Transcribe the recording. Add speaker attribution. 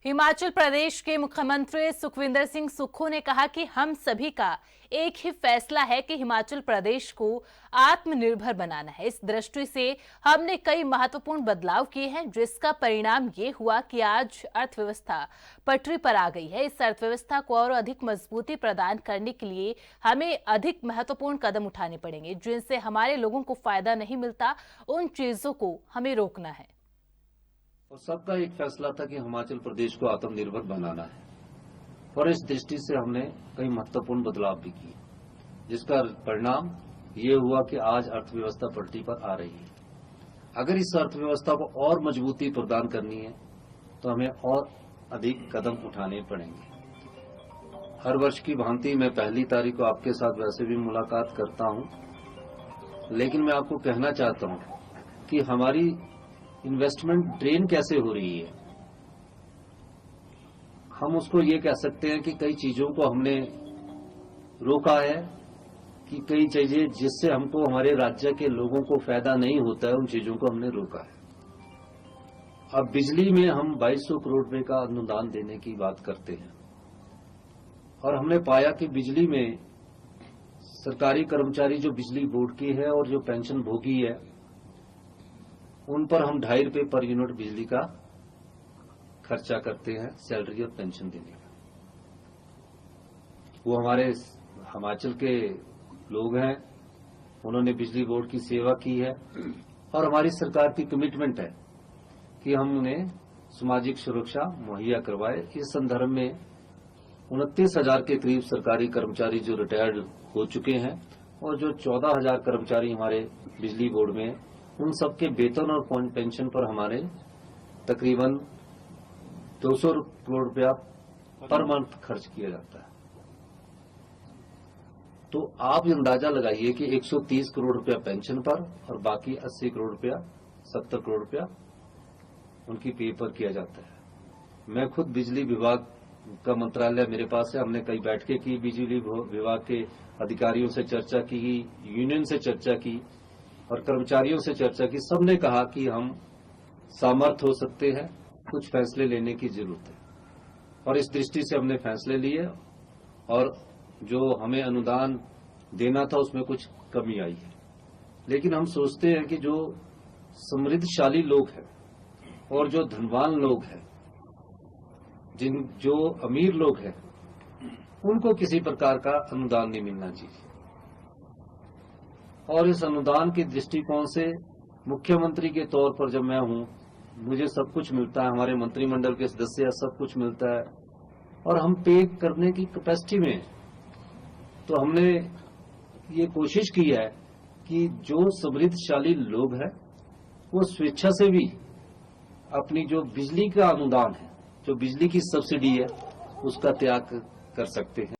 Speaker 1: हिमाचल प्रदेश के मुख्यमंत्री सुखविंदर सिंह सुक्खू ने कहा कि हम सभी का एक ही फैसला है कि हिमाचल प्रदेश को आत्मनिर्भर बनाना है। इस दृष्टि से हमने कई महत्वपूर्ण बदलाव किए हैं, जिसका परिणाम ये हुआ कि आज अर्थव्यवस्था पटरी पर आ गई है। इस अर्थव्यवस्था को और अधिक मजबूती प्रदान करने के लिए हमें अधिक महत्वपूर्ण कदम उठाने पड़ेंगे, जिनसे हमारे लोगों को फायदा नहीं मिलता। उन चीजों को हमें रोकना है।
Speaker 2: और सबका एक फैसला था कि हिमाचल प्रदेश को आत्मनिर्भर बनाना है, और इस दृष्टि से हमने कई महत्वपूर्ण बदलाव भी किए, जिसका परिणाम ये हुआ कि आज अर्थव्यवस्था पटरी पर आ रही है। अगर इस अर्थव्यवस्था को और मजबूती प्रदान करनी है तो हमें और अधिक कदम उठाने पड़ेंगे। हर वर्ष की भांति मैं 1 तारीख को आपके साथ वैसे भी मुलाकात करता हूं, लेकिन मैं आपको कहना चाहता हूं कि हमारी इन्वेस्टमेंट ड्रेन कैसे हो रही है। हम उसको ये कह सकते हैं कि कई चीजों को हमने रोका है, कि कई चीजें जिससे हमको हमारे राज्य के लोगों को फायदा नहीं होता है, उन चीजों को हमने रोका है। अब बिजली में हम 2200 करोड़ रुपए का अनुदान देने की बात करते हैं, और हमने पाया कि बिजली में सरकारी कर्मचारी जो बिजली बोर्ड की है और जो पेंशन भोगी है, उन पर हम 2.5 रुपए पर यूनिट बिजली का खर्चा करते हैं, सैलरी और पेंशन देने का। वो हमारे हिमाचल के लोग हैं, उन्होंने बिजली बोर्ड की सेवा की है, और हमारी सरकार की कमिटमेंट है कि हम उन्हें सामाजिक सुरक्षा मुहैया करवाए। इस संदर्भ में 29,000 के करीब सरकारी कर्मचारी जो रिटायर्ड हो चुके हैं, और जो 14,000 कर्मचारी हमारे बिजली बोर्ड में, उन सबके वेतन और पेंशन पर हमारे तकरीबन 200 करोड़ रुपया पर मंथ खर्च किया जाता है। तो आप अंदाजा लगाइए कि 130 करोड़ रुपया पेंशन पर और बाकी 80 करोड़ रुपया, 70 करोड़ रुपया उनकी पे पर किया जाता है। मैं खुद बिजली विभाग का मंत्रालय मेरे पास है, हमने कई बैठकें की, बिजली विभाग के अधिकारियों से चर्चा की, यूनियन से चर्चा की और कर्मचारियों से चर्चा की। सबने कहा कि हम सामर्थ हो सकते हैं, कुछ फैसले लेने की जरूरत है, और इस दृष्टि से हमने फैसले लिए, और जो हमें अनुदान देना था उसमें कुछ कमी आई है। लेकिन हम सोचते हैं कि जो समृद्धशाली लोग हैं और जो धनवान लोग हैं, जो अमीर लोग हैं, उनको किसी प्रकार का अनुदान नहीं मिलना चाहिए। और इस अनुदान के दृष्टिकोण से मुख्यमंत्री के तौर पर जब मैं हूं, मुझे सब कुछ मिलता है, हमारे मंत्रिमंडल के सदस्य सब कुछ मिलता है, और हम पे करने की कैपेसिटी में। तो हमने ये कोशिश की है कि जो समृद्धशाली लोग हैं वो स्वेच्छा से भी अपनी जो बिजली का अनुदान है, जो बिजली की सब्सिडी है, उसका त्याग कर सकते हैं।